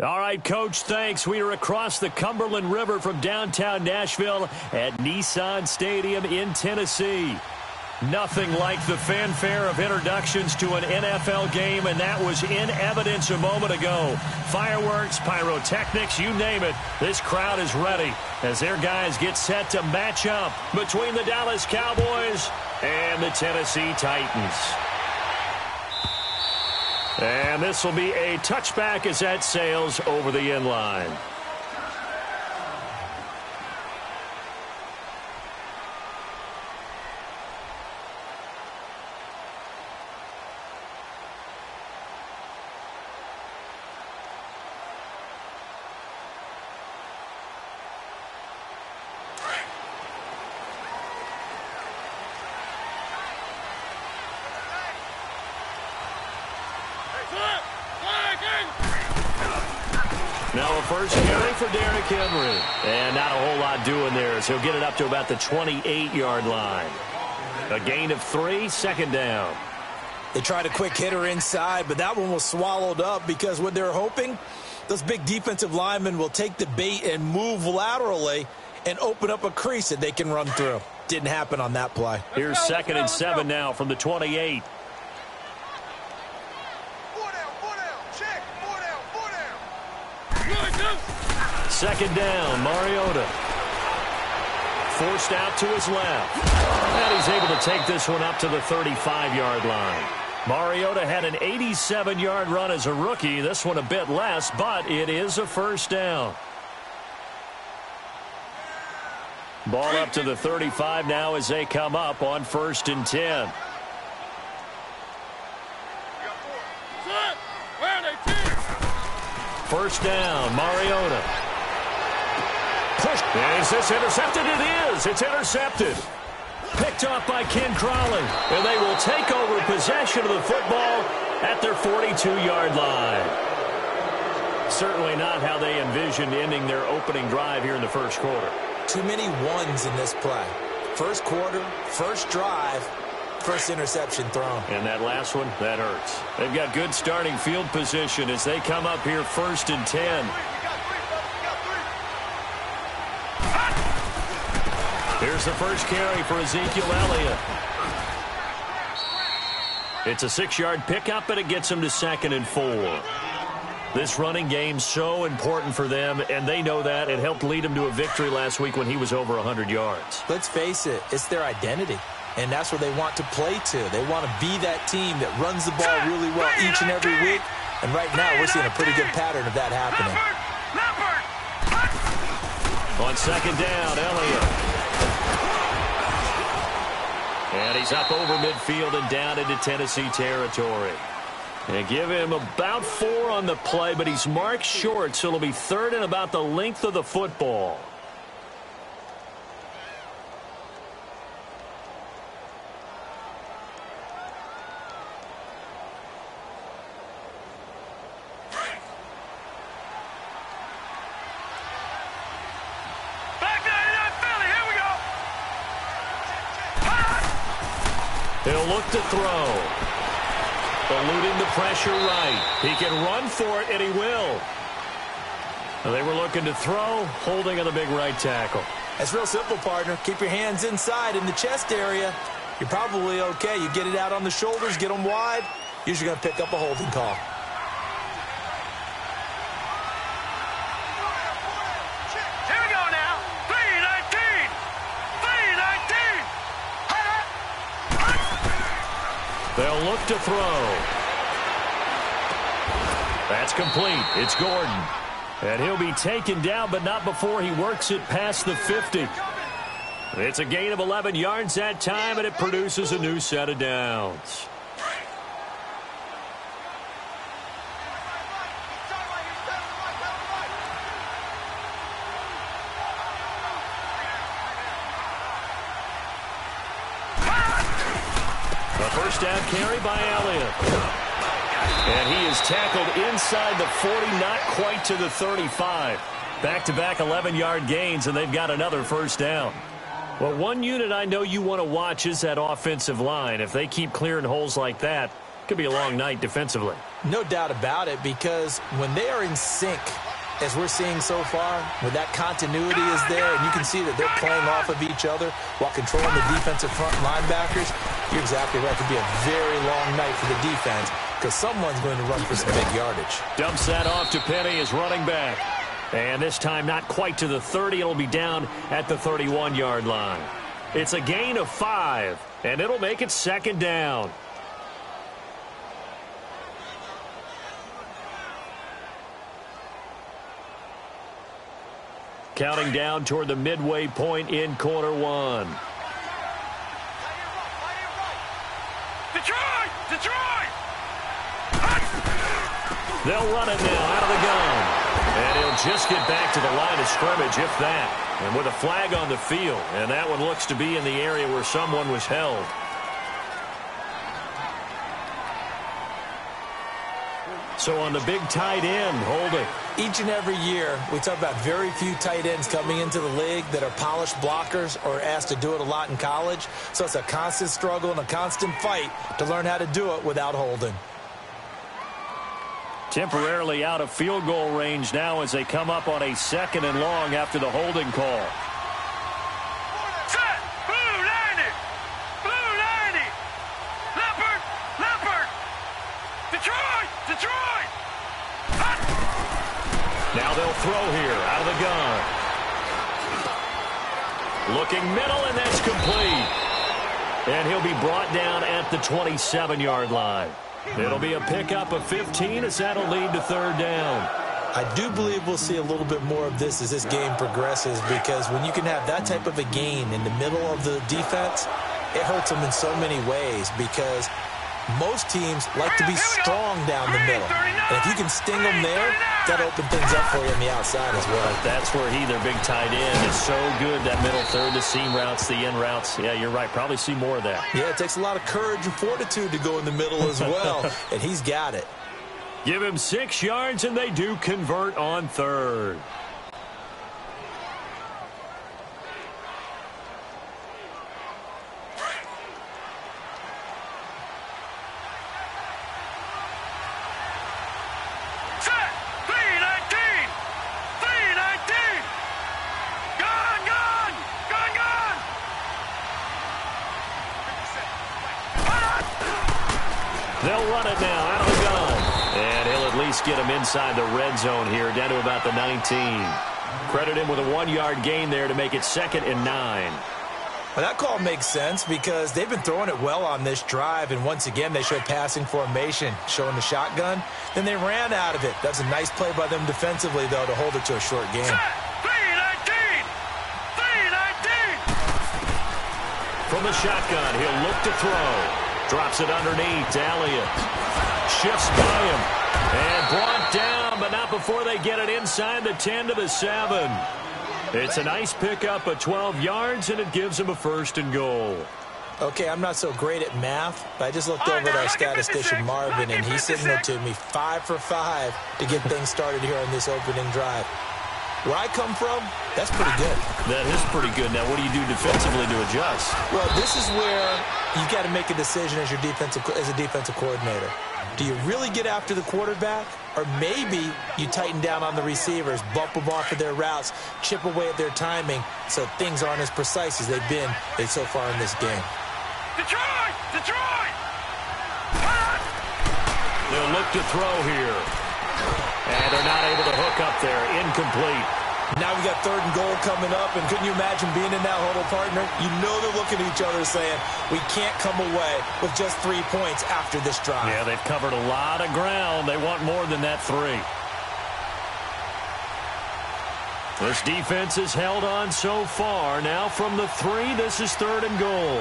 All right, Coach, thanks. We are across the Cumberland River from downtown Nashville at Nissan Stadium in Tennessee. Nothing like the fanfare of introductions to an NFL game, and that was in evidence a moment ago. Fireworks, pyrotechnics, you name it. This crowd is ready as their guys get set to match up between the Dallas Cowboys and the Tennessee Titans. And this will be a touchback as that sails over the end line. Now a first carry for Derrick Henry. And not a whole lot doing there, so he'll get it up to about the 28-yard line. A gain of 3, second down. They tried a quick hitter inside, but that one was swallowed up because what they're hoping, those big defensive linemen will take the bait and move laterally and open up a crease that they can run through. Didn't happen on that play. Here's second and 7 now from the 28. Second down, Mariota. Forced out to his left. And he's able to take this one up to the 35-yard line. Mariota had an 87-yard run as a rookie. This one a bit less, but it is a first down. Ball up to the 35 now as they come up on 1st and 10. First down, Mariota. Push. Is this intercepted? It is. It's intercepted. Picked off by Ken Crowley. And they will take over possession of the football at their 42-yard line. Certainly not how they envisioned ending their opening drive here in the first quarter. Too many ones in this play. First quarter, first drive, first interception thrown. And that last one, that hurts. They've got good starting field position as they come up here 1st and 10. Here's the first carry for Ezekiel Elliott. It's a 6-yard pickup, and it gets them to 2nd and 4. This running game so important for them, and they know that. It helped lead them to a victory last week when he was over 100 yards. Let's face it, it's their identity. And that's what they want to play to. They want to be that team that runs the ball really well each and every week. And right now, we're seeing a pretty good pattern of that happening. On second down, Elliott. And he's up over midfield and down into Tennessee territory. And give him about 4 on the play, but he's marked short, so it'll be 3rd and about the length of the football. He'll look to throw. Eluding the pressure right. He can run for it, and he will. They were looking to throw, holding on the big right tackle. That's real simple, partner. Keep your hands inside in the chest area. You're probably okay. You get it out on the shoulders, get them wide. Usually going to pick up a holding call. They'll look to throw. That's complete. It's Gordon. And he'll be taken down, but not before he works it past the 50. It's a gain of 11 yards that time, and it produces a new set of downs. First down carry by Elliott. And he is tackled inside the 40, not quite to the 35. Back-to-back 11-yard gains, and they've got another first down. Well, one unit I know you want to watch is that offensive line. If they keep clearing holes like that, Could be a long night defensively. No doubt about it, because when they are in sync, as we're seeing so far, when that continuity is there and you can see that they're playing off of each other while controlling the defensive front linebackers, you're exactly right. It could be a very long night for the defense because someone's going to run for some big yardage. Dumps that off to Penny as running back. And this time not quite to the 30. It'll be down at the 31-yard line. It's a gain of 5, and it'll make it second down. Counting down toward the midway point in quarter one. Detroit! Detroit! They'll run it now out of the gun. And he'll just get back to the line of scrimmage, if that. And with a flag on the field. And that one looks to be in the area where someone was held. So on the big tight end, holding. Each and every year, we talk about very few tight ends coming into the league that are polished blockers or asked to do it a lot in college. So it's a constant struggle and a constant fight to learn how to do it without holding. Temporarily out of field goal range now as they come up on a 2nd and long after the holding call. Set! Blue 90! Blue 90! Leopard! Leopard! Detroit! Detroit! Hot! Now they'll throw here out of the gun. Looking middle, and that's complete. And he'll be brought down at the 27-yard line. It'll be a pickup of 15 as that'll lead to third down. I do believe we'll see a little bit more of this as this game progresses, because when you can have that type of a gain in the middle of the defense, it hurts them in so many ways, because most teams like to be strong down the middle. And if you can sting them there, that'll open things up for you on the outside as well. But that's where their big tight end, is so good, that middle third, the seam routes, the in routes. Yeah, you're right. Probably see more of that. Yeah, it takes a lot of courage and fortitude to go in the middle as well, and he's got it. Give him 6 yards, and they do convert on third. They'll run it now out of the gun. And he'll at least get him inside the red zone here, down to about the 19. Credit him with a 1-yard gain there to make it 2nd and 9. Well, that call makes sense because they've been throwing it well on this drive, and once again they showed passing formation, showing the shotgun. Then they ran out of it. That's a nice play by them defensively, though, to hold it to a short game. 319! 319! From the shotgun, he'll look to throw. Drops it underneath to Elliott. Shifts by him. And brought down, but not before they get it inside the 10 to the 7. It's a nice pickup of 12 yards, and it gives him a 1st and goal. Okay, I'm not so great at math, but I just looked over at our statistician, Marvin, and he signaled to me 5 for 5 to get things started here on this opening drive. Where I come from, that's pretty good. That is pretty good. Now, what do you do defensively to adjust? Well, this is where you got to make a decision as a defensive coordinator. Do you really get after the quarterback, or maybe you tighten down on the receivers, bump them off of their routes, chip away at their timing, so things aren't as precise as they've been so far in this game. Detroit! Detroit! They'll look to throw here. And they're not able to hook up there. Incomplete. Now we got 3rd and goal coming up, and couldn't you imagine being in that huddle, partner? You know they're looking at each other saying, we can't come away with just 3 points after this drive. Yeah, they've covered a lot of ground. They want more than that 3. This defense has held on so far. Now from the 3, this is 3rd and goal.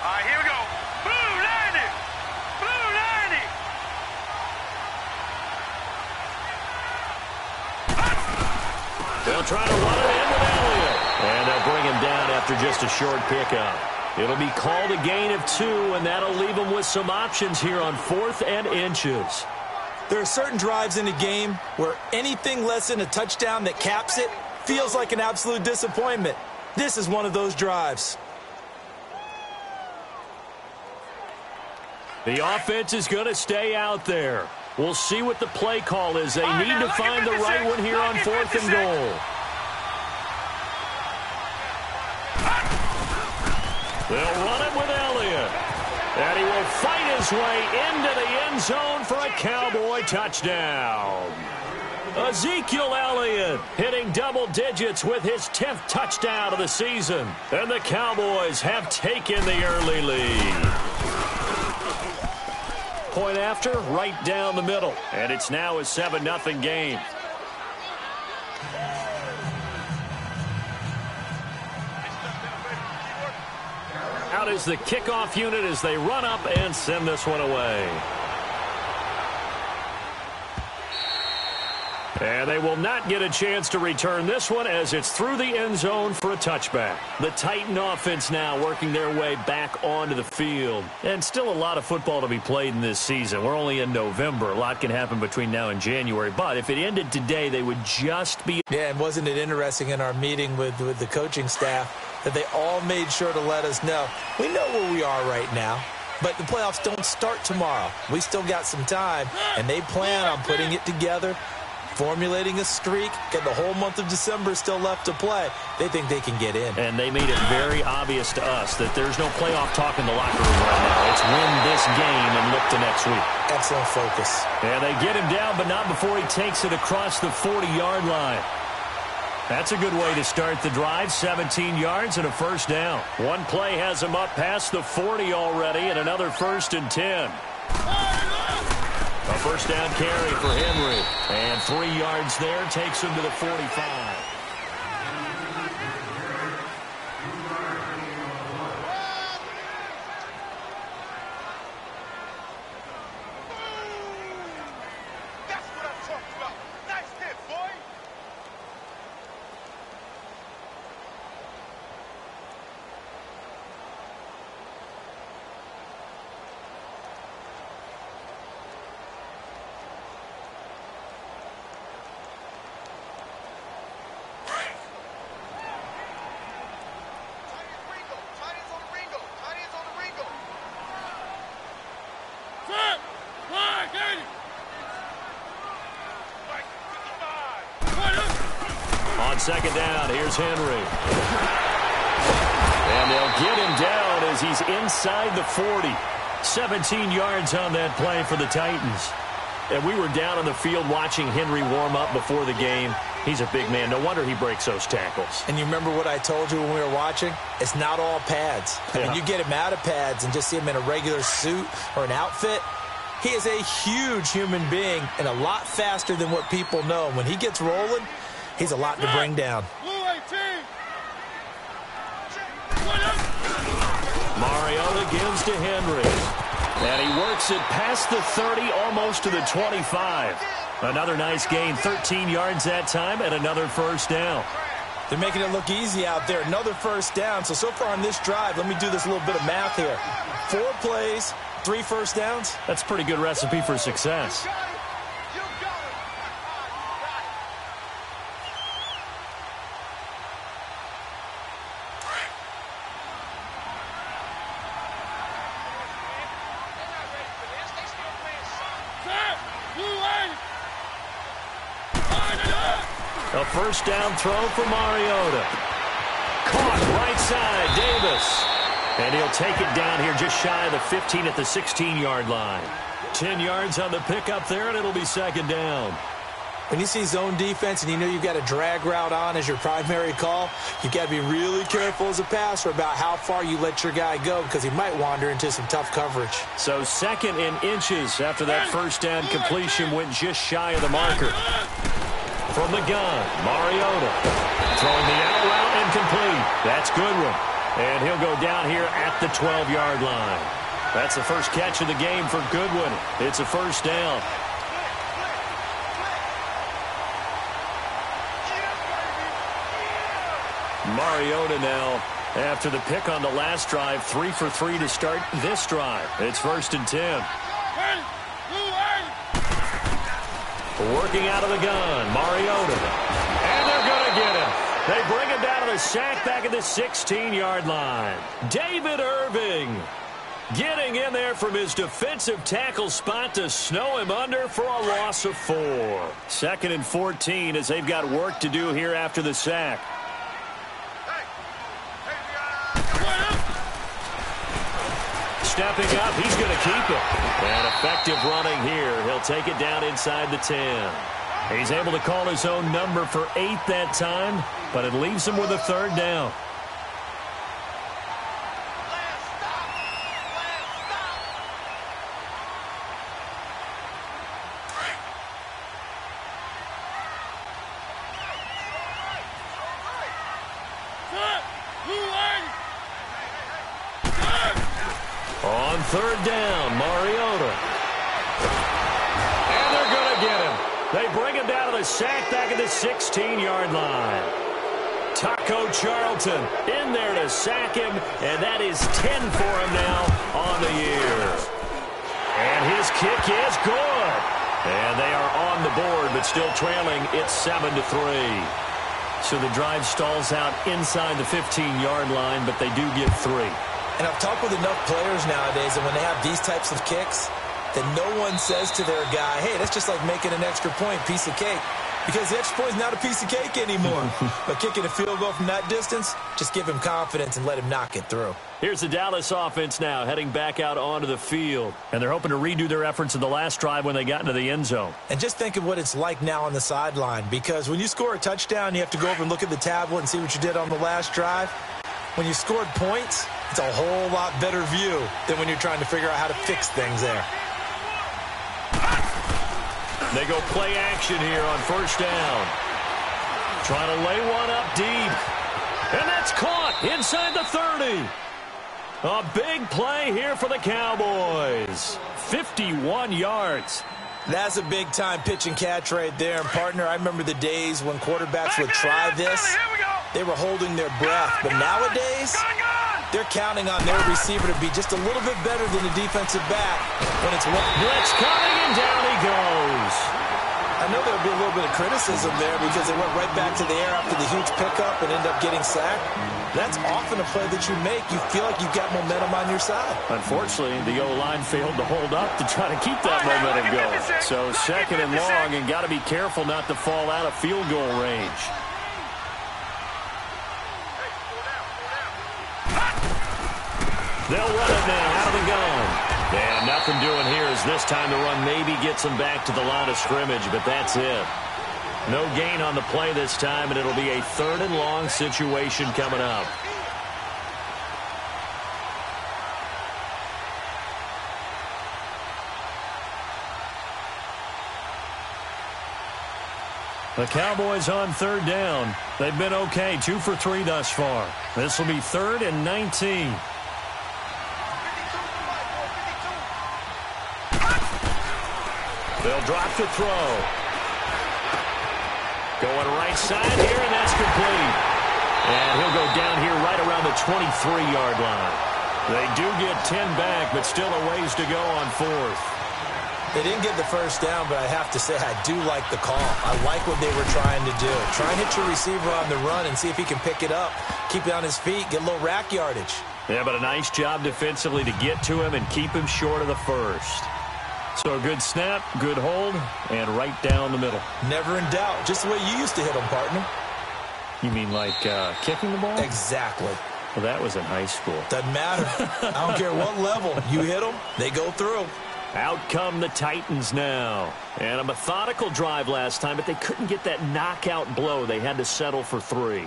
All right, here we go. Blue 90! Blue 90! They'll try to run it in with Elliott. And they'll bring him down after just a short pickup. It'll be called a gain of 2, and that'll leave them with some options here on 4th and inches. There are certain drives in a game where anything less than a touchdown that caps it feels like an absolute disappointment. This is one of those drives. The offense is going to stay out there. We'll see what the play call is. They need to find the right one here on 4th and goal. They'll run it with Elliott. And he will fight his way into the end zone for a Cowboy touchdown. Ezekiel Elliott hitting double digits with his 10th touchdown of the season. And the Cowboys have taken the early lead. Point after, right down the middle. And it's now a 7-0 game. Out is the kickoff unit as they run up and send this one away. And they will not get a chance to return this one as it's through the end zone for a touchback. The Titan offense now working their way back onto the field. And still a lot of football to be played in this season. We're only in November. A lot can happen between now and January. But if it ended today, they would just be... Yeah, and wasn't it interesting in our meeting with the coaching staff that they all made sure to let us know. We know where we are right now, but the playoffs don't start tomorrow. We still got some time, and they plan on putting it together, formulating a streak, get the whole month of December still left to play. They think they can get in. And they made it very obvious to us that there's no playoff talk in the locker room right now. It's win this game and look to next week. Excellent focus. And they get him down, but not before he takes it across the 40-yard line. That's a good way to start the drive. 17 yards and a first down. One play has him up past the 40 already, and another 1st and 10. A first down carry for Henry. And 3 yards there takes him to the 45. That's what I'm talking about. Nice hit, boy. On second down, here's Henry. And they'll get him down as he's inside the 40. 17 yards on that play for the Titans. And we were down on the field watching Henry warm up before the game. He's a big man. No wonder he breaks those tackles. And you remember what I told you when we were watching? It's not all pads. I mean, you get him out of pads and just see him in a regular suit or an outfit. He is a huge human being and a lot faster than what people know. When he gets rolling, he's a lot to bring down. Mariota gives to Henry. And he works it past the 30, almost to the 25. Another nice gain, 13 yards that time, and another first down. They're making it look easy out there. Another first down. So far on this drive, let me do this little bit of math here. 4 plays, 3 first downs. That's a pretty good recipe for success. A first down throw for Mariota. Caught right side, Davis. And he'll take it down here just shy of the 15 at the 16-yard line. 10 yards on the pickup there, and it'll be second down. When you see zone defense and you know you've got a drag route on as your primary call, you've got to be really careful as a passer about how far you let your guy go because he might wander into some tough coverage. So second in inches after that first down completion went just shy of the marker. From the gun, Mariota throwing the out route incomplete. That's Goodwin. And he'll go down here at the 12-yard line. That's the first catch of the game for Goodwin. It's a first down. Mariota now, after the pick on the last drive, 3 for 3 to start this drive. It's 1st and 10. Working out of the gun, Mariota. And they're going to get him. They bring him down to the sack back at the 16-yard line. David Irving. Getting in there from his defensive tackle spot to snow him under for a loss of 4. 2nd and 14 as they've got work to do here after the sack. Stepping up, he's going to keep it. And effective running here. He'll take it down inside the 10. He's able to call his own number for 8 that time, but it leaves him with a 3rd down. On 3rd down, Mariota. And they're going to get him. They bring him down to the sack back at the 16-yard line. Taco Charlton in there to sack him, and that is 10 for him now on the year. And his kick is good. And they are on the board, but still trailing. It's 7-3. So the drive stalls out inside the 15-yard line, but they do get 3. And I've talked with enough players nowadays, and when they have these types of kicks, that no one says to their guy, hey, that's just like making an extra point, piece of cake. Because the extra point is not a piece of cake anymore. But kicking a field goal from that distance, just give him confidence and let him knock it through. Here's the Dallas offense now, heading back out onto the field. And they're hoping to redo their efforts in the last drive when they got into the end zone. And just think of what it's like now on the sideline. Because when you score a touchdown, you have to go over and look at the tablet and see what you did on the last drive. When you scored points, it's a whole lot better view than when you're trying to figure out how to fix things there. They go play action here on 1st down. Trying to lay one up deep. And that's caught inside the 30. A big play here for the Cowboys. 51 yards. That's a big-time pitch and catch right there. And, partner, I remember the days when quarterbacks would try this. They were holding their breath. But nowadays, they're counting on their receiver to be just a little bit better than the defensive back when it's blitz coming, and down he goes. I know there'll be a little bit of criticism there because they went right back to the air after the huge pickup and ended up getting sacked. That's often a play that you make. You feel like you've got momentum on your side. Unfortunately, the O-line failed to hold up to try to keep that momentum going. So 2nd and long, and got to be careful not to fall out of field goal range. They'll run it now out of the gun. And nothing doing here as this time the run maybe gets them back to the line of scrimmage, but that's it. No gain on the play this time, and it'll be a 3rd and long situation coming up. The Cowboys on 3rd down. They've been okay, 2 for 3 thus far. This will be 3rd and 19. They'll drop to throw. Going right side here, and that's complete. And he'll go down here right around the 23-yard line. They do get 10 back, but still a ways to go on 4th. They didn't get the 1st down, but I have to say I do like the call. I like what they were trying to do. Try and hit your receiver on the run and see if he can pick it up, keep it on his feet, get a little rack yardage. Yeah, but a nice job defensively to get to him and keep him short of the 1st. So a good snap, good hold, and right down the middle. Never in doubt. Just the way you used to hit them, partner. You mean like kicking the ball? Exactly. Well, that was in high school. Doesn't matter. I don't care what level. You hit them, they go through. Out come the Titans now. And a methodical drive last time, but they couldn't get that knockout blow. They had to settle for 3.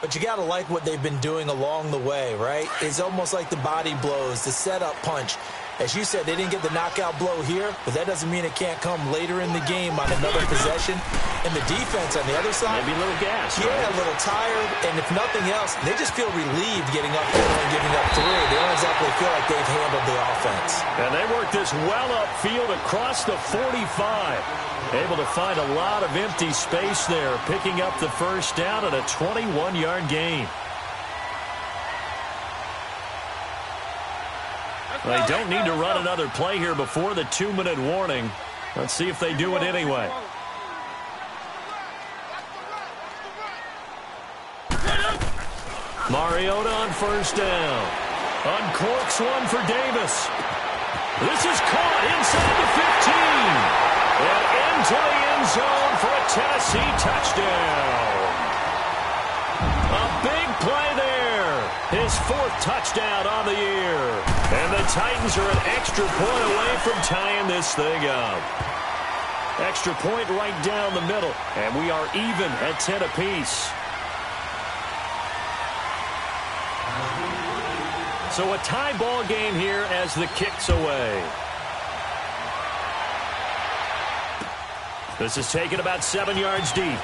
But you got to like what they've been doing along the way, right? It's almost like the body blows, the setup punch. As you said, they didn't get the knockout blow here, but that doesn't mean it can't come later in the game on another possession. And the defense on the other side, maybe a little gas. Yeah, right? A little tired. And if nothing else, they just feel relieved getting up 4 and giving up 3. They don't exactly feel like they've handled the offense. And they work this well upfield across the 45. Able to find a lot of empty space there, picking up the 1st down at a 21-yard gain. They don't need to run another play here before the 2-minute warning. Let's see if they do it anyway. Mariota on 1st down. Uncorks one for Davis. This is caught inside the 15. And into the end zone for a Tennessee touchdown. A big play there. His 4th touchdown on the year. And the Titans are an extra point away from tying this thing up. Extra point right down the middle. And we are even at 10 apiece. So a tie ball game here as the kick's away. This is taken about 7 yards deep.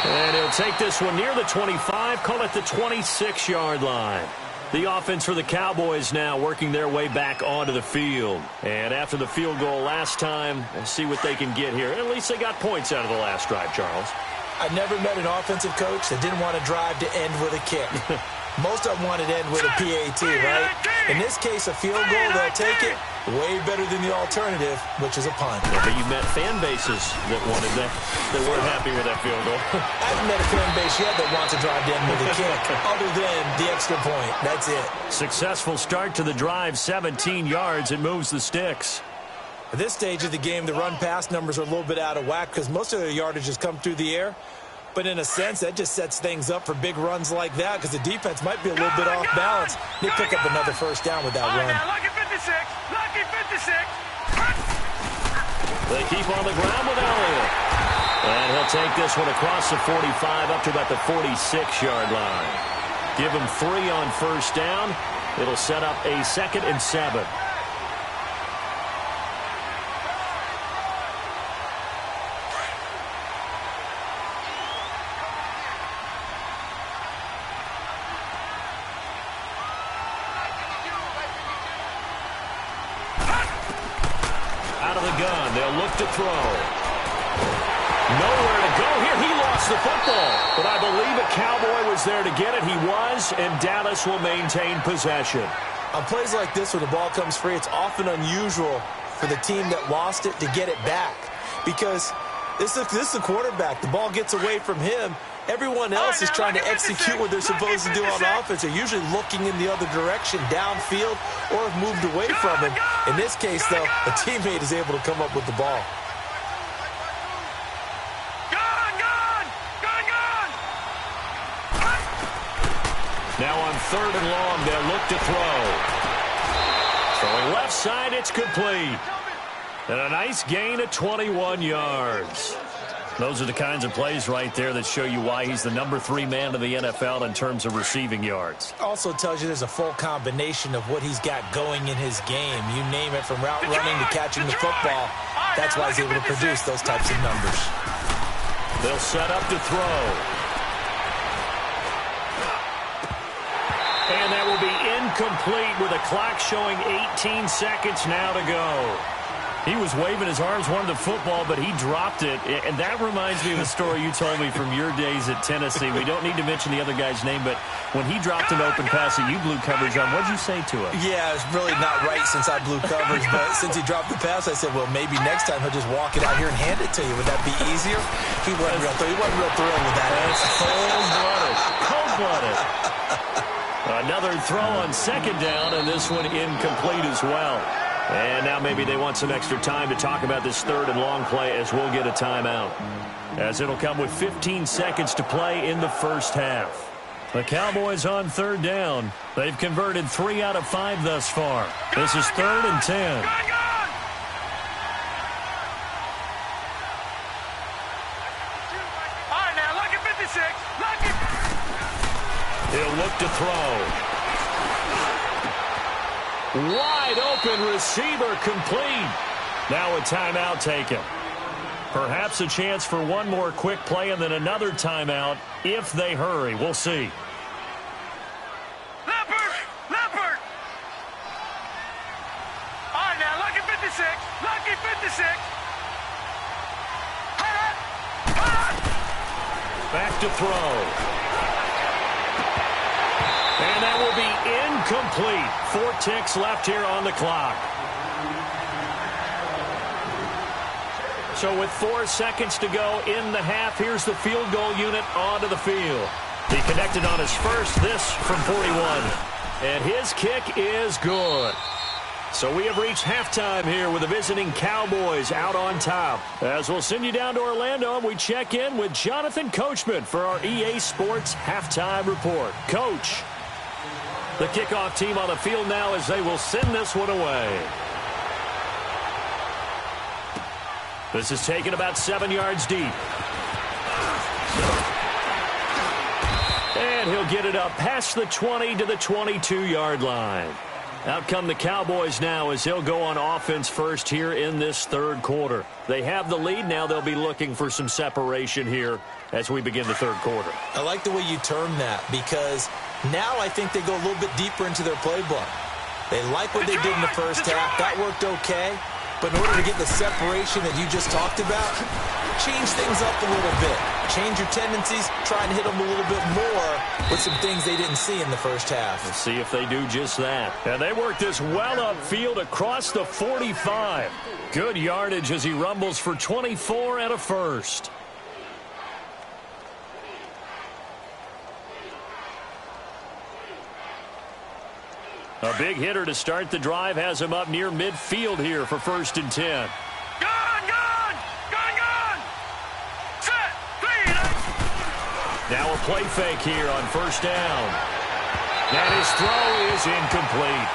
And he'll take this one near the 25, call it the 26-yard line. The offense for the Cowboys now working their way back onto the field. And after the field goal last time, we'll see what they can get here. At least they got points out of the last drive, Charles. I never met an offensive coach that didn't want to drive to end with a kick. Most of them wanted to end with a PAT, right? In this case, a field goal, they'll take it. Way better than the alternative, which is a punt. Yeah, but you met fan bases that wanted that weren't happy with that field goal. I haven't met a fan base yet that wants to drive to end with a kick, other than the extra point. That's it. Successful start to the drive, 17 yards. It moves the sticks. At this stage of the game, the run-pass numbers are a little bit out of whack because most of their yardage has come through the air. But in a sense, that just sets things up for big runs like that because the defense might be a little bit off balance. They pick up another first down with that run. Now, lucky 56. Lucky 56. They keep on the ground with Elliott. And he'll take this one across the 45 up to about the 46-yard line. Give him 3 on first down. It'll set up a 2nd and 7. They'll look to throw. Nowhere to go here. He lost the football. But I believe a Cowboy was there to get it. He was, and Dallas will maintain possession. On plays like this where the ball comes free, it's often unusual for the team that lost it to get it back. Because this is the quarterback. The ball gets away from him. Everyone else is trying to execute what they're supposed to do on offense. They're usually looking in the other direction, downfield, or have moved away from him. In this case, though, a teammate is able to come up with the ball. Now on 3rd and long, they'll look to throw. Throwing left side, it's complete. And a nice gain of 21 yards. Those are the kinds of plays right there that show you why he's the number 3 man in the NFL in terms of receiving yards. Also tells you there's a full combination of what he's got going in his game. You name it, from route running to catching the football. That's why he's able to produce those types of numbers. They'll set up to throw. And that will be incomplete with a clock showing 18 seconds now to go. He was waving his arms, wanted the football, but he dropped it. And that reminds me of a story you told me from your days at Tennessee. We don't need to mention the other guy's name, but when he dropped an open pass that you blew coverage on, what did you say to him? Yeah, it's really not right since I blew coverage, but since he dropped the pass, I said, well, maybe next time he'll just walk it out here and hand it to you. Would that be easier? He wasn't real thrilled with that. That's cold-blooded. Cold-blooded. Another throw on 2nd down, and this one incomplete as well. And now maybe they want some extra time to talk about this 3rd and long play as we'll get a timeout. As it'll come with 15 seconds to play in the first half. The Cowboys on 3rd down. They've converted 3 out of 5 thus far. This is 3rd and 10. All right, now, lucky 56. Lucky. He'll look to throw. Wide open receiver complete. Now a timeout taken. Perhaps a chance for one more quick play and then another timeout if they hurry. We'll see. Leopard. All right, now, lucky 56. Lucky 56. Back to throw. And that will be incomplete. 4 ticks left here on the clock. So with 4 seconds to go in the half, here's the field goal unit onto the field. He connected on his first, this from 41. And his kick is good. So we have reached halftime here with the visiting Cowboys out on top. As we'll send you down to Orlando, and we check in with Jonathan Coachman for our EA Sports Halftime Report. Coach, the kickoff team on the field now as they will send this one away. This is taken about 7 yards deep. And he'll get it up past the 20 to the 22-yard line. Out come the Cowboys now as they'll go on offense first here in this third quarter. They have the lead. Now they'll be looking for some separation here as we begin the third quarter. I like the way you term that because now I think they go a little bit deeper into their playbook. They like what they did in the first half. That worked okay. But in order to get the separation that you just talked about, change things up a little bit. Change your tendencies, try and hit them a little bit more with some things they didn't see in the first half. Let's see if they do just that. And they work this well upfield across the 45. Good yardage as he rumbles for 24 and a first. A big hitter to start the drive has him up near midfield here for 1st and 10. Gone! Set! Now a play fake here on 1st down. And his throw is incomplete.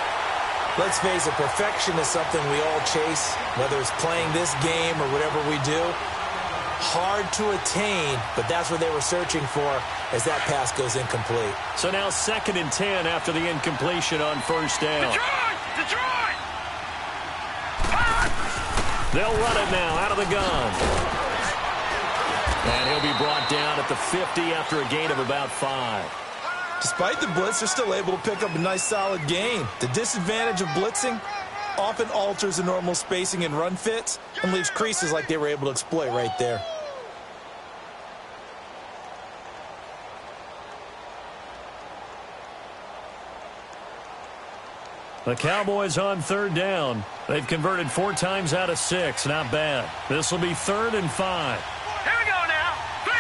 Let's face it, perfection is something we all chase, whether it's playing this game or whatever we do. Hard to attain, but that's what they were searching for as that pass goes incomplete. So now 2nd and 10 after the incompletion on 1st down. Detroit! They'll run it now out of the gun. And he'll be brought down at the 50 after a gain of about 5. Despite the blitz, they're still able to pick up a nice solid gain. The disadvantage of blitzing often alters the normal spacing and run fits and leaves creases like they were able to exploit right there. The Cowboys on 3rd down. They've converted 4 times out of 6. Not bad. This will be 3rd and 5. Here we go now. 3-19.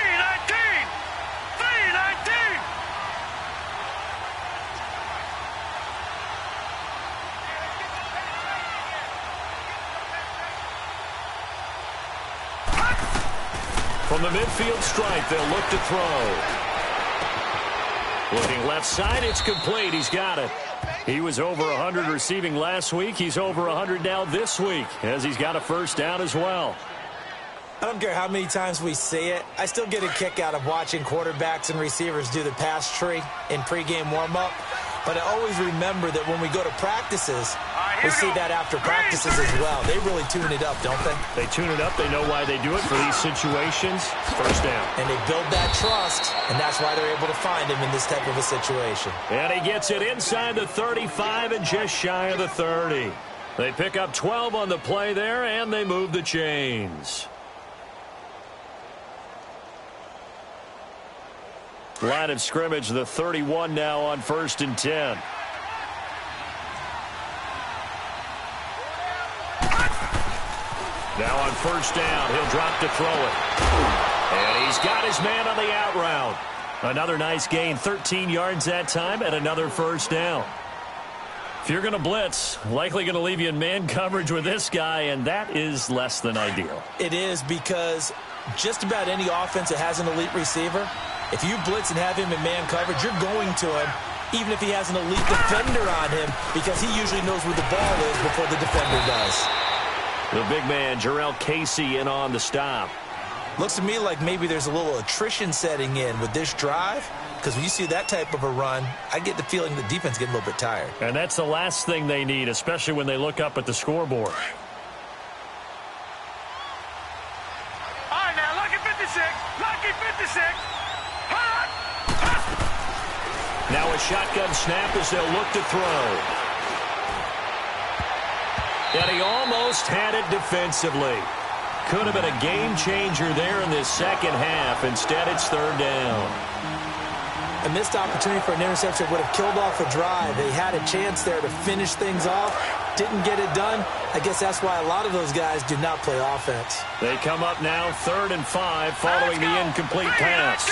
From the midfield stripe, they'll look to throw. Looking left side, it's complete. He's got it. He was over 100 receiving last week. He's over 100 now this week as he's got a 1st down as well. I don't care how many times we see it. I still get a kick out of watching quarterbacks and receivers do the pass tree in pregame warm-up. But I always remember that when we go to practices, we see that after practices as well. They really tune it up, don't they? They tune it up. They know why they do it for these situations. 1st down. And they build that trust, and that's why they're able to find him in this type of a situation. And he gets it inside the 35 and just shy of the 30. They pick up 12 on the play there, and they move the chains. Line of scrimmage, the 31 now on 1st and 10. Now on 1st down, he'll drop to throw it. And he's got his man on the out route. Another nice gain, 13 yards that time, and another 1st down. If you're going to blitz, likely going to leave you in man coverage with this guy, and that is less than ideal. It is because just about any offense that has an elite receiver, if you blitz and have him in man coverage, you're going to him, even if he has an elite defender on him, because he usually knows where the ball is before the defender does. The big man, Jarrell Casey, in on the stop. Looks to me like maybe there's a little attrition setting in with this drive, because when you see that type of a run, I get the feeling the defense getting a little bit tired. And that's the last thing they need, especially when they look up at the scoreboard. All right, now, lucky 56. Lucky 56. Hot! Now a shotgun snap as they'll look to throw. And he almost had it defensively. Could have been a game changer there in this 2nd half. Instead, it's 3rd down. A missed opportunity for an interception would have killed off a drive. They had a chance there to finish things off. Didn't get it done. I guess that's why a lot of those guys do not play offense. They come up now 3rd and 5 following the incomplete pass.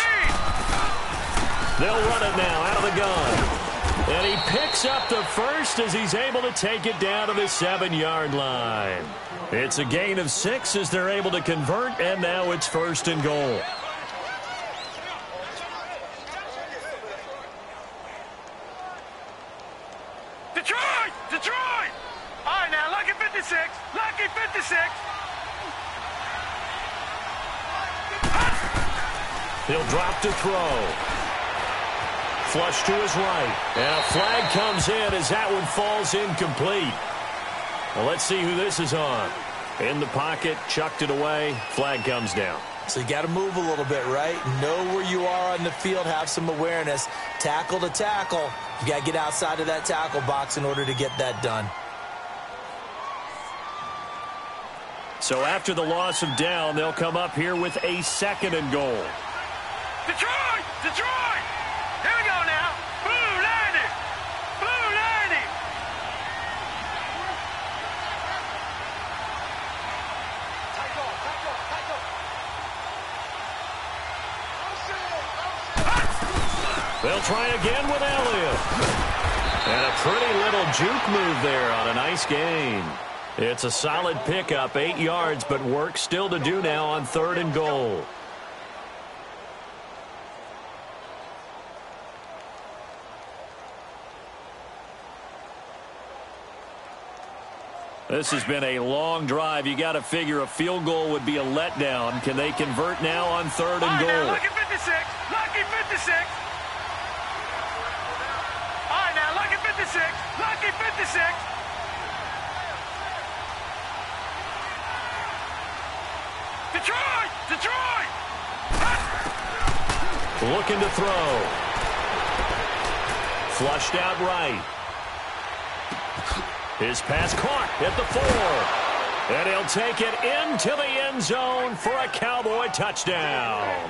They'll run it now out of the gun. And he picks up the first as he's able to take it down to the 7-yard line. It's a gain of 6 as they're able to convert, and now it's 1st and goal. Detroit! Detroit! All right, now, lucky 56. Lucky 56. He'll drop to throw. Flush to his right. And a flag comes in as that one falls incomplete. Well, let's see who this is on. In the pocket, chucked it away. Flag comes down. So you got to move a little bit, right? Know where you are on the field. Have some awareness. Tackle to tackle. You got to get outside of that tackle box in order to get that done. So after the loss of down, they'll come up here with a 2nd and goal. Detroit! Detroit! Here we go now. Blue 90. Blue 90. They'll try again with Elliott. And a pretty little juke move there on a nice gain. It's a solid pickup, 8 yards, but work still to do now on 3rd and goal. This has been a long drive. You got to figure a field goal would be a letdown. Can they convert now on 3rd and goal? Now, lucky 56. Lucky 56. All right, now, lucky 56. Lucky 56. Detroit! Detroit! Looking to throw. Flushed out right. His pass caught at the 4. And he'll take it into the end zone for a Cowboy touchdown.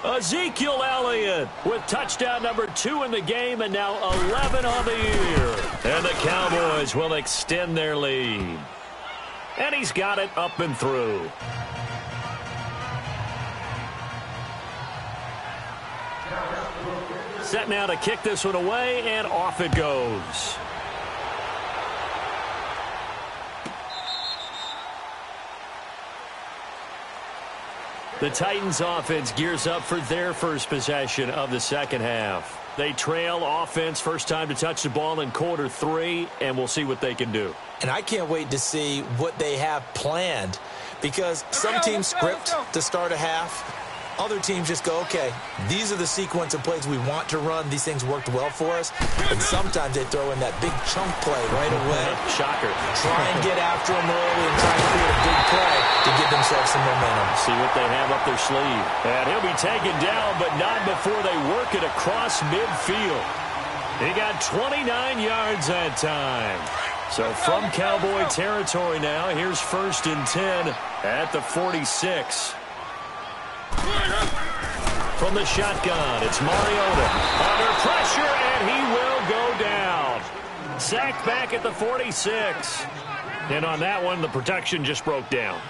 Ezekiel Elliott with touchdown number 2 in the game and now 11 on the year. And the Cowboys will extend their lead. And he's got it up and through. Set now to kick this one away, and off it goes. The Titans offense gears up for their first possession of the second half. They trail offense first time to touch the ball in quarter 3, and we'll see what they can do. And I can't wait to see what they have planned, because some teams script to start a half. Other teams just go, okay, these are the sequence of plays we want to run. These things worked well for us. And sometimes they throw in that big chunk play right away. Shocker. Try and get after them early and try and create a big play to give themselves some momentum. See what they have up their sleeve. And he'll be taken down, but not before they work it across midfield. He got 29 yards that time. So from Cowboy territory now, here's 1st and 10 at the 46. From the shotgun, it's Mariota. Under pressure, and he will go down. Sacked back at the 46. And on that one, the protection just broke down.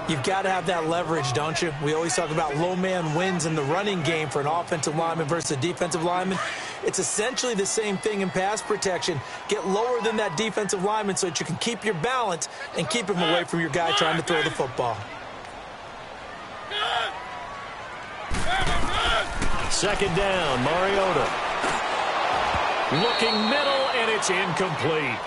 You've got to have that leverage, don't you? We always talk about low man wins in the running game for an offensive lineman versus a defensive lineman. It's essentially the same thing in pass protection. Get lower than that defensive lineman so that you can keep your balance and keep him away from your guy trying to throw the football. 2nd down, Mariota. Looking middle, and it's incomplete.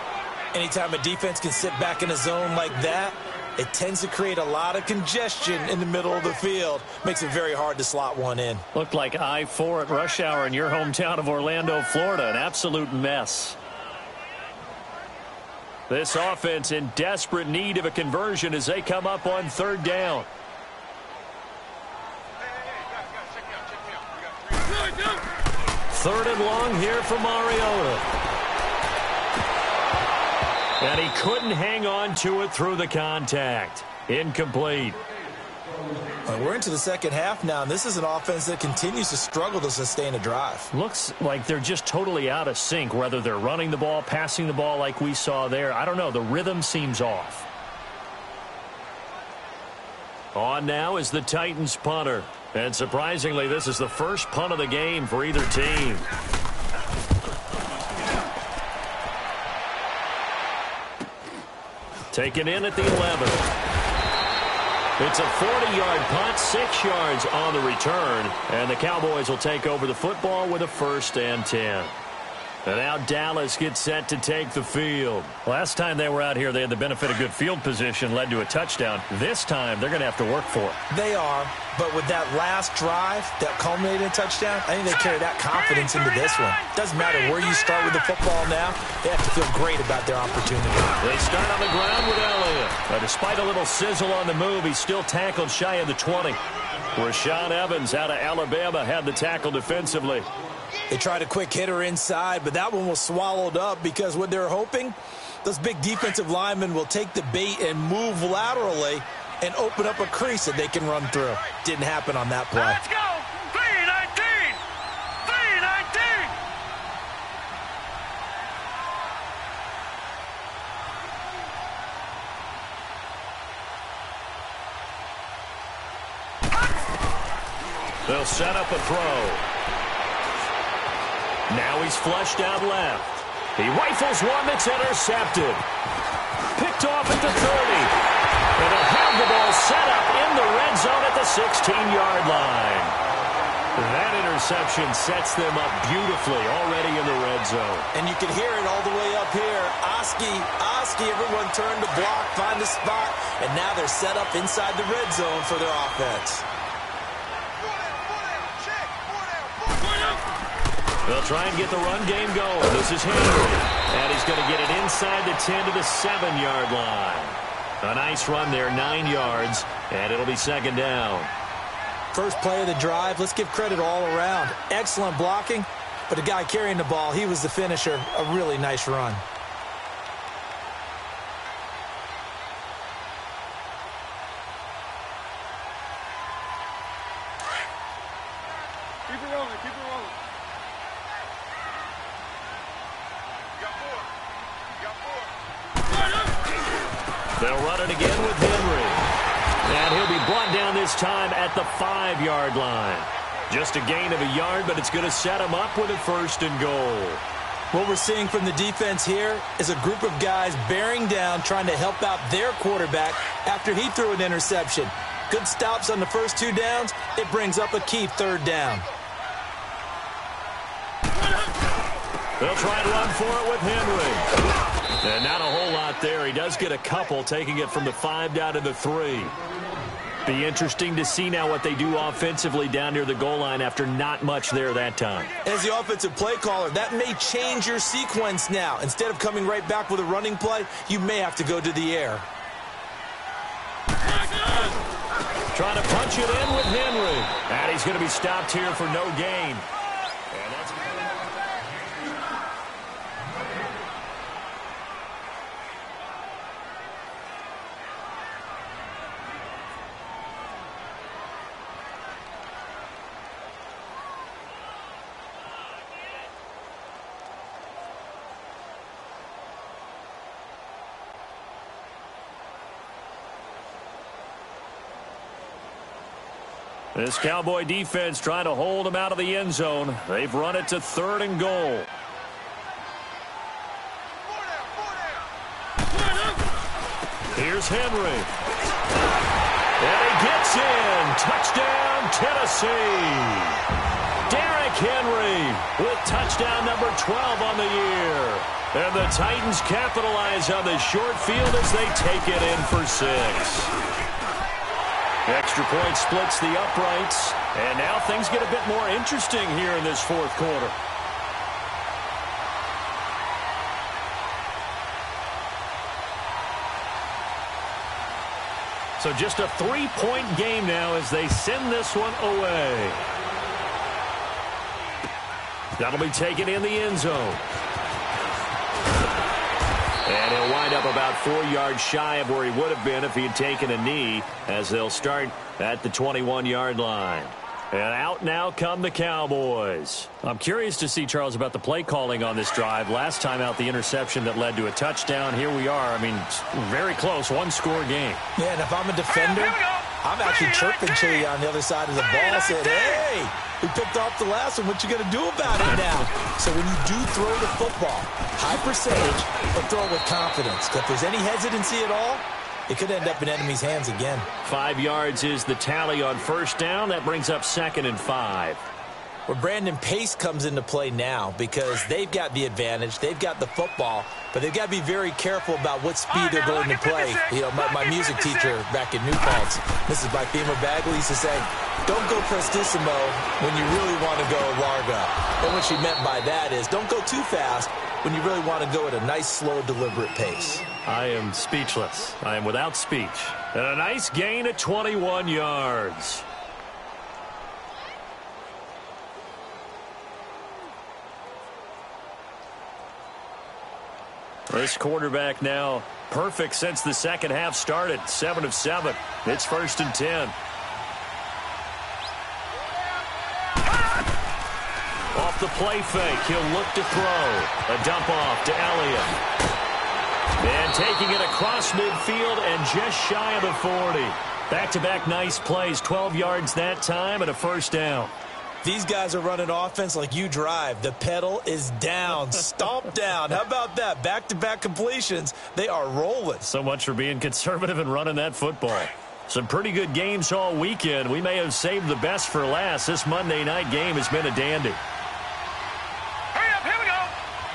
Anytime a defense can sit back in a zone like that, it tends to create a lot of congestion in the middle of the field. Makes it very hard to slot one in. Looked like I-4 at rush hour in your hometown of Orlando, Florida. An absolute mess. This offense in desperate need of a conversion as they come up on 3rd down. 3rd and long here for Mariota. And he couldn't hang on to it through the contact. Incomplete. We're into the second half now, and this is an offense that continues to struggle to sustain a drive. Looks like they're just totally out of sync, whether they're running the ball, passing the ball like we saw there. I don't know. The rhythm seems off. On now is the Titans punter. And surprisingly, this is the first punt of the game for either team. Taken in at the 11. It's a 40-yard punt, 6 yards on the return, and the Cowboys will take over the football with a 1st and 10. And now Dallas gets set to take the field. Last time they were out here, they had the benefit of good field position, led to a touchdown. This time, they're going to have to work for it. They are, but with that last drive that culminated in a touchdown, I think they carry that confidence into this one. Doesn't matter where you start with the football now, they have to feel great about their opportunity. They start on the ground with Elliott. Despite a little sizzle on the move, he's still tackled shy of the 20. Rashaan Evans out of Alabama had the tackle defensively. They tried a quick hitter inside, but that one was swallowed up because what they're hoping, those big defensive linemen will take the bait and move laterally and open up a crease that they can run through. Didn't happen on that play. Let's go! 319! 319! They'll set up a throw. Now he's flushed out left. He rifles one that's intercepted. Picked off at the 30. And they'll have the ball set up in the red zone at the 16-yard line. That interception sets them up beautifully already in the red zone. And you can hear it all the way up here. Oski, everyone turned to block, find a spot, and now they're set up inside the red zone for their offense. They'll try and get the run game going. This is Henry. And he's going to get it inside the 10 to the 7-yard line. A nice run there, 9 yards, and it'll be 2nd down. First play of the drive, let's give credit all around. Excellent blocking, but the guy carrying the ball, he was the finisher. A really nice run. Keep it rolling, keep it rolling. They'll run it again with Henry. And he'll be brought down this time at the 5-yard line. Just a gain of a yard, but it's going to set him up with a 1st and goal. What we're seeing from the defense here is a group of guys bearing down, trying to help out their quarterback after he threw an interception. Good stops on the first 2 downs. It brings up a key 3rd down. They'll try and run for it with Henry. And not a whole lot there. He does get a couple, taking it from the 5 down to the 3. Be interesting to see now what they do offensively down near the goal line after not much there that time. As the offensive play caller, that may change your sequence now. Instead of coming right back with a running play, you may have to go to the air. Trying to punch it in with Henry. And he's going to be stopped here for no gain. And that's... This Cowboy defense trying to hold him out of the end zone. They've run it to 3rd and goal. Here's Henry. And he gets in. Touchdown, Tennessee. Derrick Henry with touchdown number 12 on the year. And the Titans capitalize on the short field as they take it in for 6. Extra point splits the uprights, and now things get a bit more interesting here in this 4th quarter. So just a 3-point game now as they send this one away. That'll be taken in the end zone. And he'll wind up about 4 yards shy of where he would have been if he had taken a knee, as they'll start at the 21-yard line. And out now come the Cowboys. I'm curious to see, Charles, about the play calling on this drive. Last time out, the interception that led to a touchdown. Here we are. I mean, very close, 1-score game. Yeah, and if I'm a defender, I'm actually chirping Chili on the other side of the ball, saying, hey, we picked off the last one. What you going to do about it now? So when you do throw the football, high percentage, but throw it with confidence. If there's any hesitancy at all, it could end up in enemy's hands again. 5 yards is the tally on first down. That brings up 2nd and 5. Where Brandon Pace comes into play now because they've got the advantage. They've got the football, but they've got to be very careful about what speed they're going to play. You know, my music teacher back in New Paltz, Mrs. Bifema Bagley, used to say, don't go prestissimo when you really want to go largo. And what she meant by that is don't go too fast when you really want to go at a nice, slow, deliberate pace. I am speechless. I am without speech. And a nice gain at 21 yards. This quarterback now perfect since the second half started. 7 of 7. It's 1st and 10. Off the play fake, he'll look to throw. A dump off to Elliott. And taking it across midfield and just shy of the 40. Back-to-back nice plays. 12 yards that time and a first down. These guys are running offense like you drive. The pedal is down. Stomp down. How about that? Back-to-back completions. They are rolling. So much for being conservative and running that football. Some pretty good games all weekend. We may have saved the best for last. This Monday night game has been a dandy. Hurry up, here we go.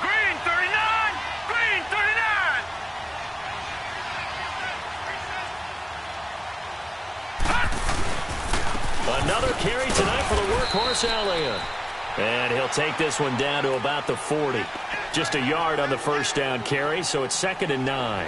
Green 39. Green 39. Another carry tonight for the workhorse Elliott. And he'll take this one down to about the 40. Just a yard on the first down carry, so it's 2nd and 9.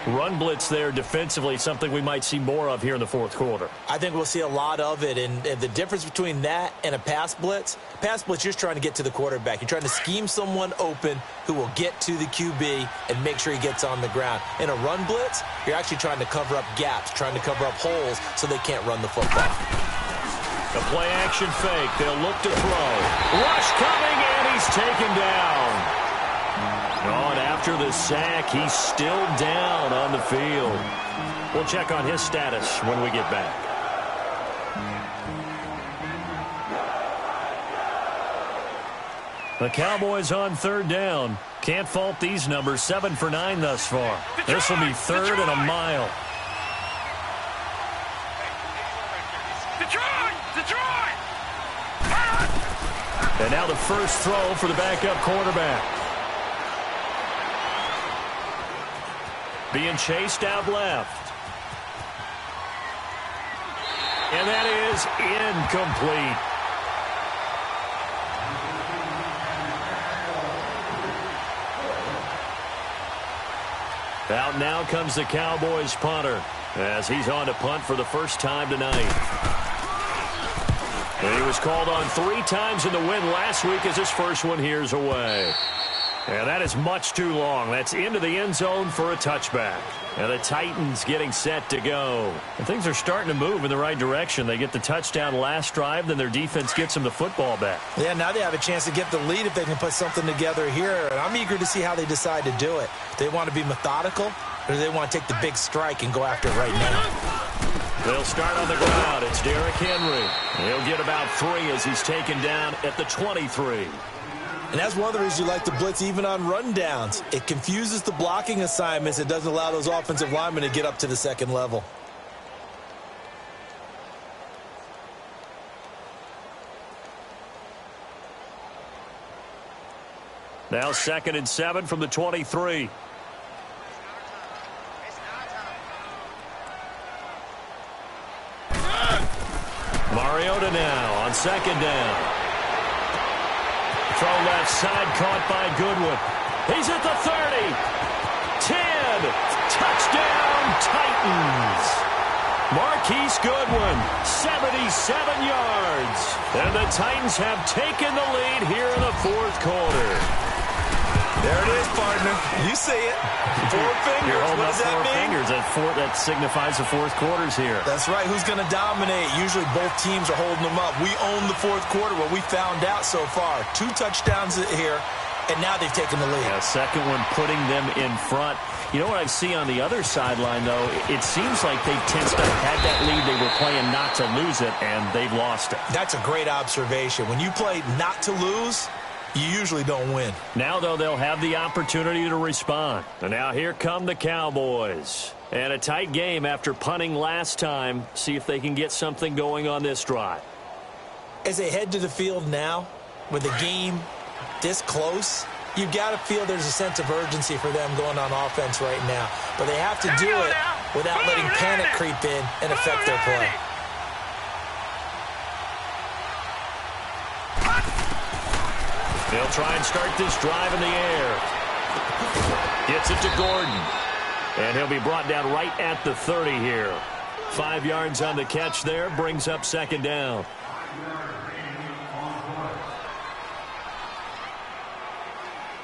Run blitz there defensively, something we might see more of here in the fourth quarter. I think we'll see a lot of it, and the difference between that and a pass blitz, you're just trying to get to the quarterback. You're trying to scheme someone open who will get to the QB and make sure he gets on the ground. In a run blitz, you're actually trying to cover up gaps, trying to cover up holes so they can't run the football. A play-action fake. They'll look to throw. Rush coming, and he's taken down. Oh, and after the sack, he's still down on the field. We'll check on his status when we get back. The Cowboys on 3rd down. Can't fault these numbers. 7 for 9 thus far. This will be 3rd and a mile. And now the first throw for the backup quarterback. Being chased out left. And that is incomplete. Out now comes the Cowboys punter as he's on to punt for the first time tonight. And he was called on 3 times in the win last week as his first one here's away. And that is much too long. That's into the end zone for a touchback. And the Titans getting set to go. And things are starting to move in the right direction. They get the touchdown last drive, then their defense gets them the football back. Yeah, now they have a chance to get the lead if they can put something together here. And I'm eager to see how they decide to do it. Do they want to be methodical, or do they want to take the big strike and go after it right now? They'll start on the ground. It's Derrick Henry. He'll get about 3 as he's taken down at the 23. And that's one of the reasons you like to blitz even on rundowns. It confuses the blocking assignments. It doesn't allow those offensive linemen to get up to the second level. Now 2nd and 7 from the 23. Mariota now on 2nd down. Throw left side caught by Goodwin. He's at the 30. 10. Touchdown Titans. Marquise Goodwin, 77 yards. And the Titans have taken the lead here in the fourth quarter. There it is, partner. You see it. 4 fingers. You're holding what up does that 4 mean? fingers. That signifies the fourth quarter's here. That's right. Who's going to dominate? Usually both teams are holding them up. We own the fourth quarter, what we found out so far. 2 touchdowns here And now they've taken the lead. Yeah, second one putting them in front. You know what I see on the other sideline, though? It seems like they've tensed up, had that lead. They were playing not to lose it, and they've lost it. That's a great observation. When you play not to lose, you usually don't win. Now, though, they'll have the opportunity to respond. And now here come the Cowboys. And a tight game after punting last time. See if they can get something going on this drive. As they head to the field now, with the game this close, you've got to feel there's a sense of urgency for them going on offense right now. But they have to do it without letting panic creep in and affect their play. They'll try and start this drive in the air. Gets it to Gordon. And he'll be brought down right at the 30 here. 5 yards on the catch there. Brings up second down.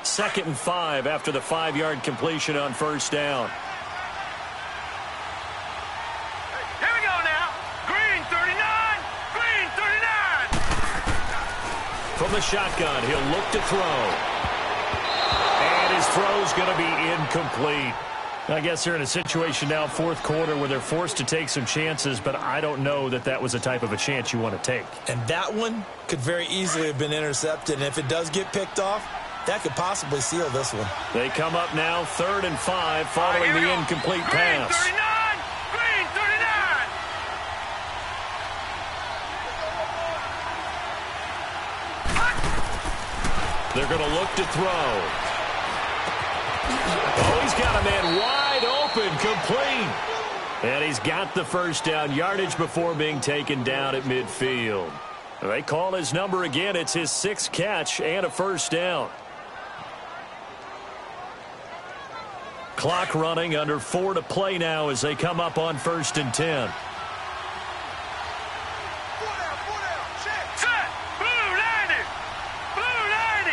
Second and 5 after the 5-yard completion on first down. Here we go now. Green 39. Green 39. From the shotgun, he'll look to throw. And his throw's going to be incomplete. I guess they're in a situation now, fourth quarter, where they're forced to take some chances, but I don't know that that was the type of a chance you want to take. And that one could very easily have been intercepted. And if it does get picked off, that could possibly seal this one. They come up now, 3rd and 5, following the incomplete pass. Green 39. Green 39. They're going to look to throw. Oh, he's got a man wide open, complete. And he's got the first down, yardage before being taken down at midfield. They call his number again. It's his 6th catch and a first down. Clock running, under 4 to play now as they come up on 1st and 10. Set. Blue 90. Blue 90.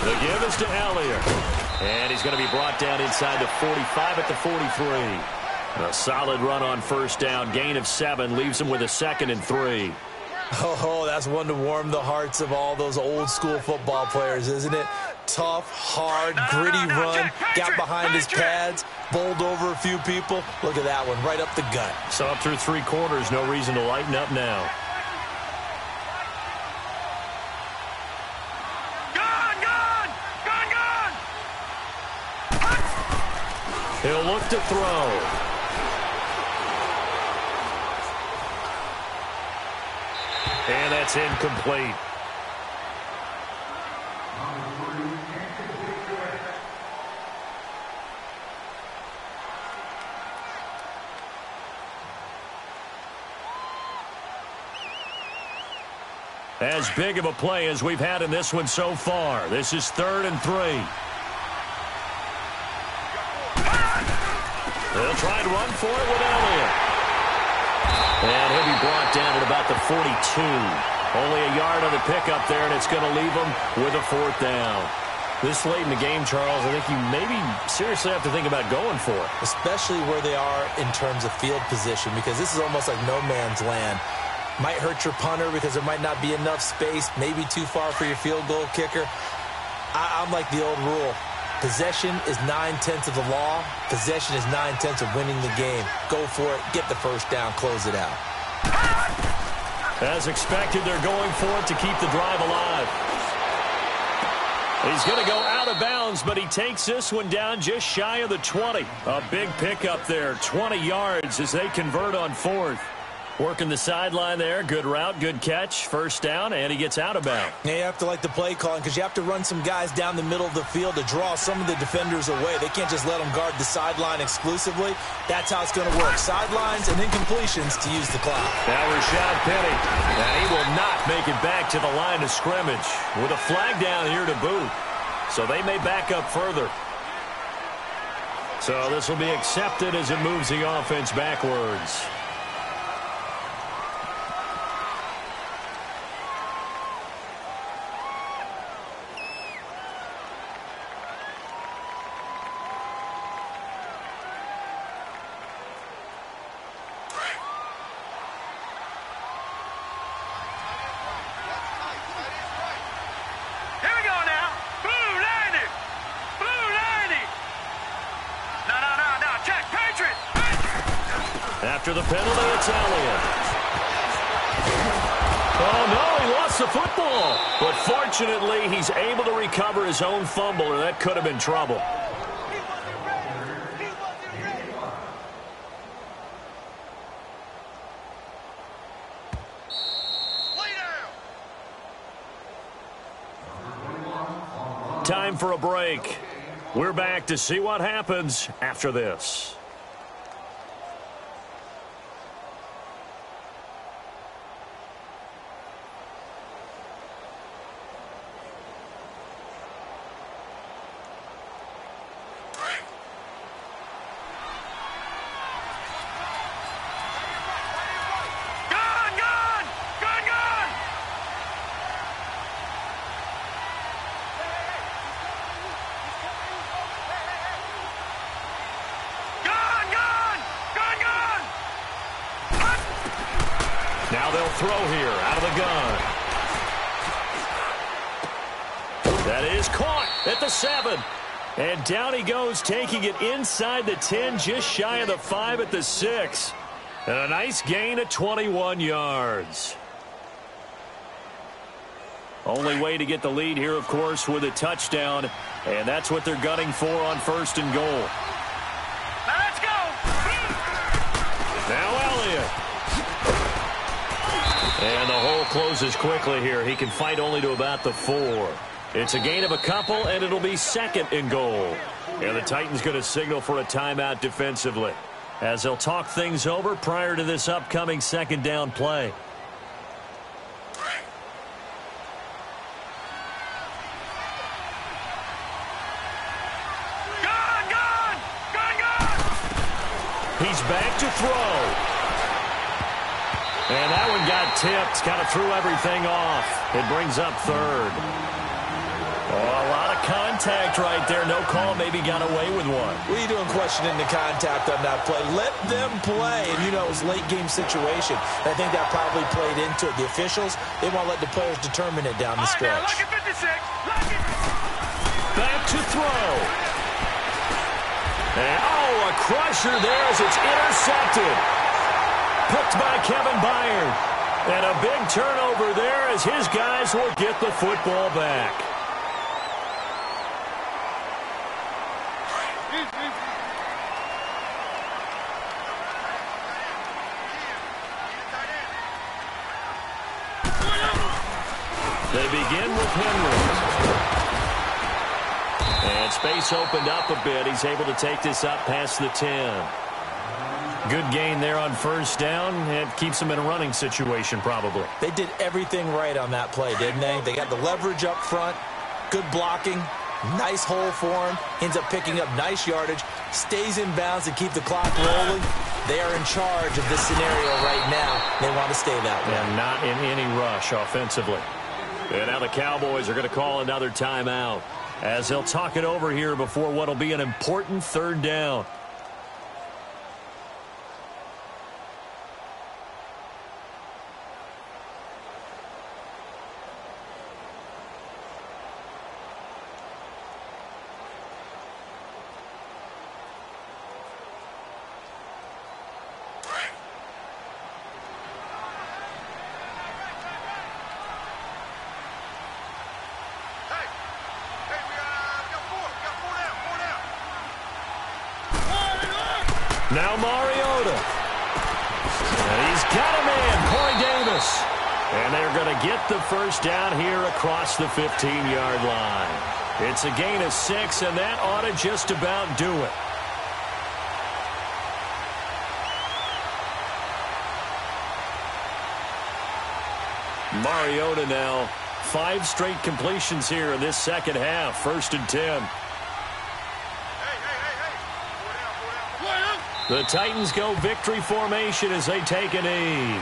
The give is to Elliott. And he's going to be brought down inside the 45 at the 43. A solid run on first down. Gain of 7 leaves him with a 2nd and 3. Oh, that's one to warm the hearts of all those old school football players, isn't it? Tough, hard, gritty run. Got behind his pads, bowled over a few people. Look at that one, right up the gut. So up through 3 quarters, no reason to lighten up now. He'll look to throw. And that's incomplete. As big of a play as we've had in this one so far. This is 3rd and 3. They'll try and run for it with Elliott. And he'll be brought down at about the 42. Only a yard on the pickup there, and it's going to leave him with a 4th down. This late in the game, Charles, I think you maybe seriously have to think about going for it. Especially where they are in terms of field position, because this is almost like no man's land. Might hurt your punter because there might not be enough space, maybe too far for your field goal kicker. I'm like the old rule. Possession is 9/10 of the law. Possession is 9/10 of winning the game. Go for it. Get the first down. Close it out. As expected, they're going for it to keep the drive alive. He's going to go out of bounds, but he takes this one down just shy of the 20. A big pickup there, 20 yards as they convert on 4th. Working the sideline there. Good route, good catch. First down, and he gets out of bounds. Yeah, you have to like the play calling because you have to run some guys down the middle of the field to draw some of the defenders away. They can't just let them guard the sideline exclusively. That's how it's going to work. Sidelines and incompletions to use the clock. Now Rashad Penny. And he will not make it back to the line of scrimmage with a flag down here to boot. So they may back up further. So this will be accepted as it moves the offense backwards. After the penalty, it's Elliott. Oh, no, he lost the football. But fortunately, he's able to recover his own fumble, or that could have been trouble. Time for a break. We're back to see what happens after this. Now they'll throw here out of the gun. That is caught at the 7. And down he goes, taking it inside the 10, just shy of the 5 at the 6. And a nice gain of 21 yards. Only way to get the lead here, of course, with a touchdown. And that's what they're gunning for on 1st and goal. Let's go! Now Elliott. And the hole closes quickly here. He can fight only to about the 4. It's a gain of a couple, and it'll be 2nd and goal. And the Titans going to signal for a timeout defensively, as they'll talk things over prior to this upcoming 2nd down play. He's back to throw. And that one got tipped, kind of threw everything off. It brings up 3rd. Oh, a lot of contact right there. No call, maybe got away with one. What are you doing questioning the contact on that play? Let them play. And, you know, it was a late-game situation. I think that probably played into it. The officials, they won't let the players determine it down the stretch. All right, now, look at 56. Look at... Back to throw. And, oh, a crusher there as it's intercepted. Picked by Kevin Byard. And a big turnover there as his guys will get the football back. They begin with Henry. And space opened up a bit. He's able to take this up past the 10. Good gain there on 1st down. It keeps him in a running situation probably. They did everything right on that play, didn't they? They got the leverage up front, good blocking, nice hole for him, ends up picking up nice yardage, stays in bounds to keep the clock rolling. They are in charge of this scenario right now. They want to stay that way. And not in any rush offensively. And now the Cowboys are going to call another timeout as they'll talk it over here before what will be an important 3rd down. Now Mariota. And he's got a man, Corey Davis. And they're going to get the 1st down here across the 15-yard line. It's a gain of 6, and that ought to just about do it. Mariota now, 5 straight completions here in this 2nd half. 1st and 10. The Titans go victory formation as they take a knee.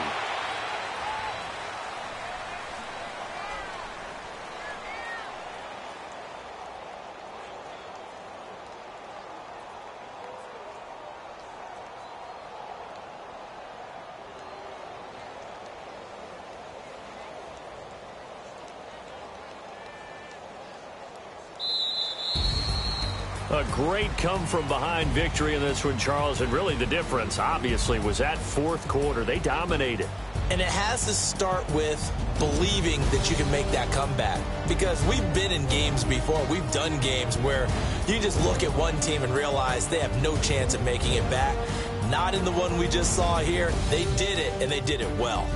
A great come-from-behind victory in this one, Charles, and really the difference, obviously, was that fourth quarter. They dominated. And it has to start with believing that you can make that comeback. Because we've been in games before. We've done games where you just look at one team and realize they have no chance of making it back. Not in the one we just saw here. They did it, and they did it well.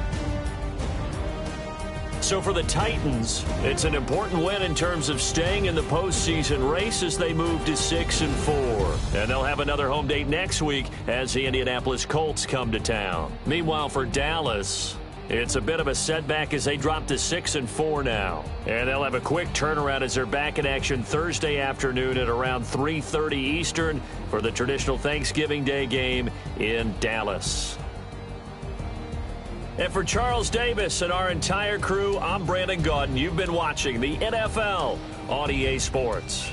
So for the Titans, it's an important win in terms of staying in the postseason race as they move to 6-4. And they'll have another home date next week as the Indianapolis Colts come to town. Meanwhile, for Dallas, it's a bit of a setback as they drop to 6-4 now. And they'll have a quick turnaround as they're back in action Thursday afternoon at around 3:30 Eastern for the traditional Thanksgiving Day game in Dallas. And for Charles Davis and our entire crew, I'm Brandon Gaudin. You've been watching the NFL on EA Sports.